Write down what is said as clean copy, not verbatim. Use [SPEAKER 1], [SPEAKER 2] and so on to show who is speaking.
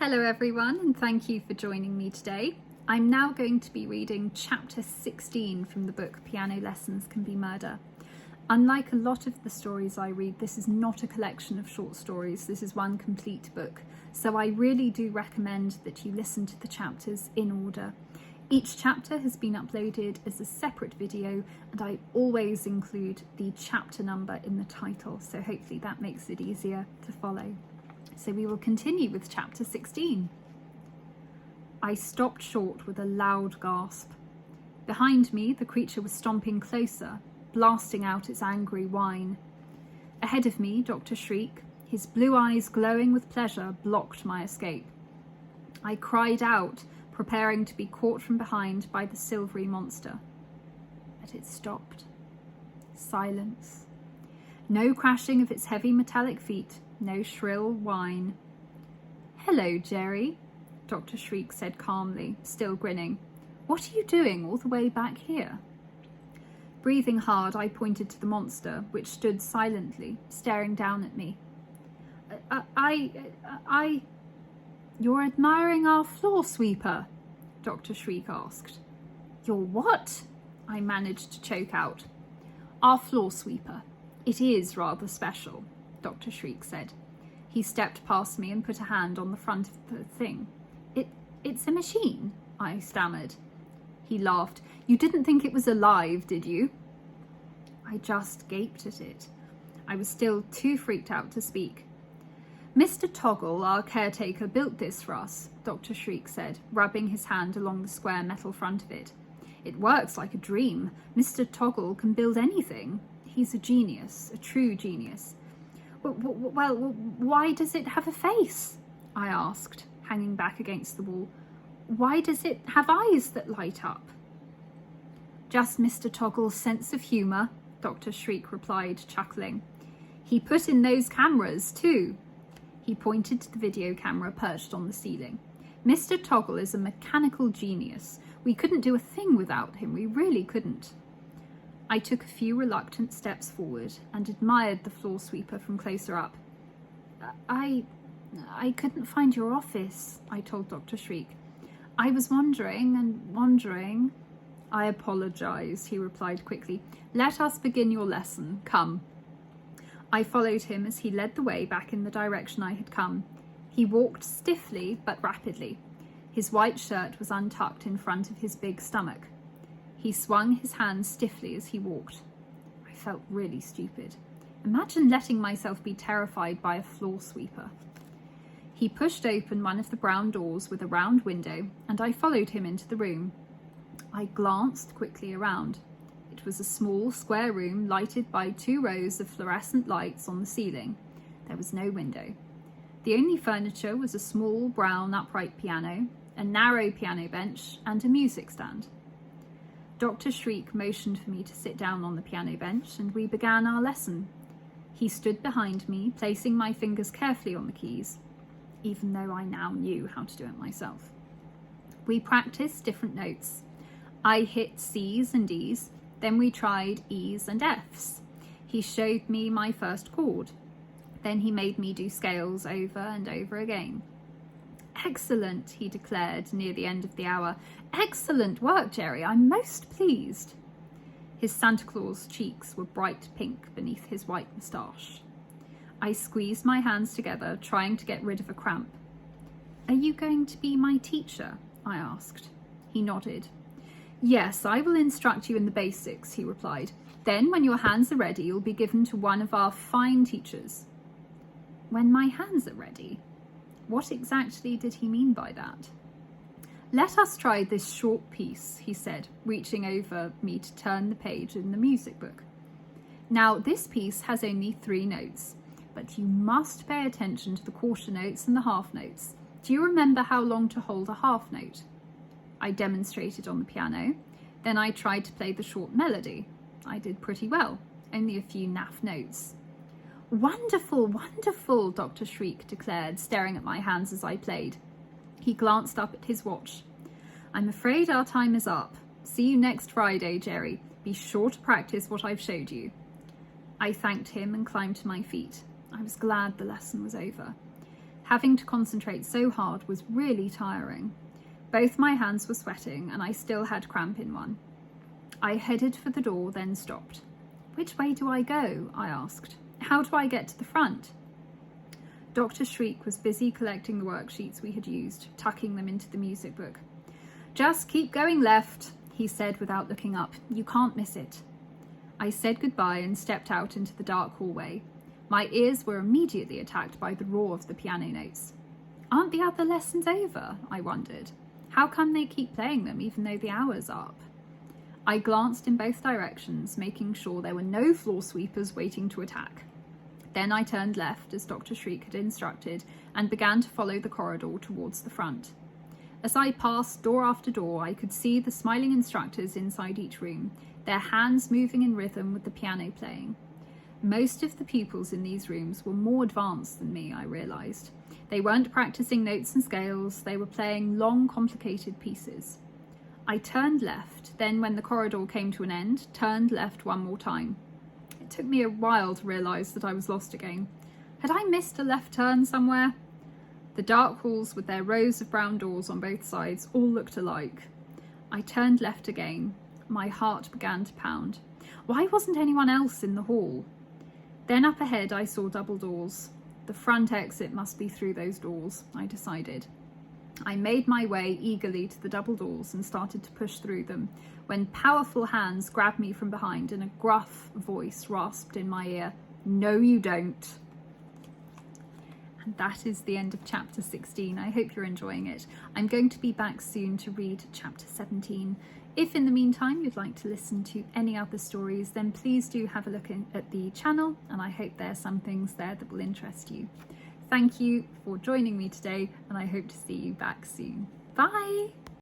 [SPEAKER 1] Hello everyone, and thank you for joining me today. I'm now going to be reading chapter 16 from the book Piano Lessons Can Be Murder. Unlike a lot of the stories I read, this is not a collection of short stories. This is one complete book. So I really do recommend that you listen to the chapters in order. Each chapter has been uploaded as a separate video, and I always include the chapter number in the title, so hopefully that makes it easier to follow. So we will continue with chapter 16. I stopped short with a loud gasp. Behind me, the creature was stomping closer, blasting out its angry whine. Ahead of me, Dr. Shriek, his blue eyes glowing with pleasure, blocked my escape. I cried out, preparing to be caught from behind by the silvery monster. But it stopped. Silence. No crashing of its heavy metallic feet, no shrill whine. "Hello, Jerry," Dr. Shriek said calmly, still grinning. "What are you doing all the way back here?" Breathing hard, I pointed to the monster, which stood silently, staring down at me. You're admiring our floor sweeper?" Dr. Shriek asked. "Your what?" I managed to choke out. "Our floor sweeper. It is rather special," Dr. Shriek said. He stepped past me and put a hand on the front of the thing. It's a machine," I stammered. He laughed. "You didn't think it was alive, did you?" I just gaped at it. I was still too freaked out to speak. "Mr. Toggle, our caretaker, built this for us," Dr. Shriek said, rubbing his hand along the square metal front of it. "It works like a dream. Mr. Toggle can build anything. He's a genius, a true genius." Well, why does it have a face?" I asked, hanging back against the wall. "Why does it have eyes that light up?" "Just Mr. Toggle's sense of humour," Dr. Shriek replied, chuckling. "He put in those cameras too." He pointed to the video camera perched on the ceiling. "Mr. Toggle is a mechanical genius. We couldn't do a thing without him, we really couldn't." I took a few reluctant steps forward and admired the floor sweeper from closer up. I couldn't find your office," I told Dr. Shriek. "I was wandering. "I apologise," he replied quickly. "Let us begin your lesson. Come." I followed him as he led the way back in the direction I had come. He walked stiffly but rapidly. His white shirt was untucked in front of his big stomach. He swung his hands stiffly as he walked. I felt really stupid. Imagine letting myself be terrified by a floor sweeper. He pushed open one of the brown doors with a round window, and I followed him into the room. I glanced quickly around. It was a small, square room lighted by 2 rows of fluorescent lights on the ceiling. There was no window. The only furniture was a small, brown, upright piano, a narrow piano bench, and a music stand. Dr. Shriek motioned for me to sit down on the piano bench, and we began our lesson. He stood behind me, placing my fingers carefully on the keys, even though I now knew how to do it myself. We practiced different notes. I hit C's and D's, then we tried E's and F's. He showed me my first chord. Then he made me do scales over and over again. "Excellent," he declared near the end of the hour. "Excellent work, Jerry. I'm most pleased." His Santa Claus cheeks were bright pink beneath his white moustache. I squeezed my hands together, trying to get rid of a cramp. "Are you going to be my teacher?" I asked. He nodded. "Yes, I will instruct you in the basics," he replied. "Then, when your hands are ready, you'll be given to one of our fine teachers." When my hands are ready? What exactly did he mean by that? "Let us try this short piece," he said, reaching over me to turn the page in the music book. "Now, this piece has only 3 notes, but you must pay attention to the quarter notes and the half notes. Do you remember how long to hold a half note?" I demonstrated on the piano. Then I tried to play the short melody. I did pretty well, only a few naff notes. "Wonderful, wonderful," Dr. Shriek declared, staring at my hands as I played. He glanced up at his watch. "I'm afraid our time is up. See you next Friday, Jerry. Be sure to practice what I've showed you." I thanked him and climbed to my feet. I was glad the lesson was over. Having to concentrate so hard was really tiring. Both my hands were sweating and I still had cramp in one. I headed for the door, then stopped. "Which way do I go?" I asked. "How do I get to the front?" Dr. Shriek was busy collecting the worksheets we had used, tucking them into the music book. "Just keep going left," he said without looking up. "You can't miss it." I said goodbye and stepped out into the dark hallway. My ears were immediately attacked by the roar of the piano notes. Aren't the other lessons over? I wondered. How come they keep playing them even though the hour's up? I glanced in both directions, making sure there were no floor sweepers waiting to attack. Then I turned left, as Dr. Shriek had instructed, and began to follow the corridor towards the front. As I passed door after door, I could see the smiling instructors inside each room, their hands moving in rhythm with the piano playing. Most of the pupils in these rooms were more advanced than me, I realised. They weren't practising notes and scales, they were playing long, complicated pieces. I turned left, then when the corridor came to an end, turned left one more time. It took me a while to realise that I was lost again. Had I missed a left turn somewhere? The dark halls with their rows of brown doors on both sides all looked alike. I turned left again. My heart began to pound. Why wasn't anyone else in the hall? Then up ahead I saw double doors. The front exit must be through those doors, I decided. I made my way eagerly to the double doors and started to push through them, when powerful hands grabbed me from behind and a gruff voice rasped in my ear, "No, you don't." And that is the end of chapter 16. I hope you're enjoying it. I'm going to be back soon to read chapter 17. If in the meantime you'd like to listen to any other stories, then please do have a look at the channel, and I hope there are some things there that will interest you. Thank you for joining me today, and I hope to see you back soon. Bye!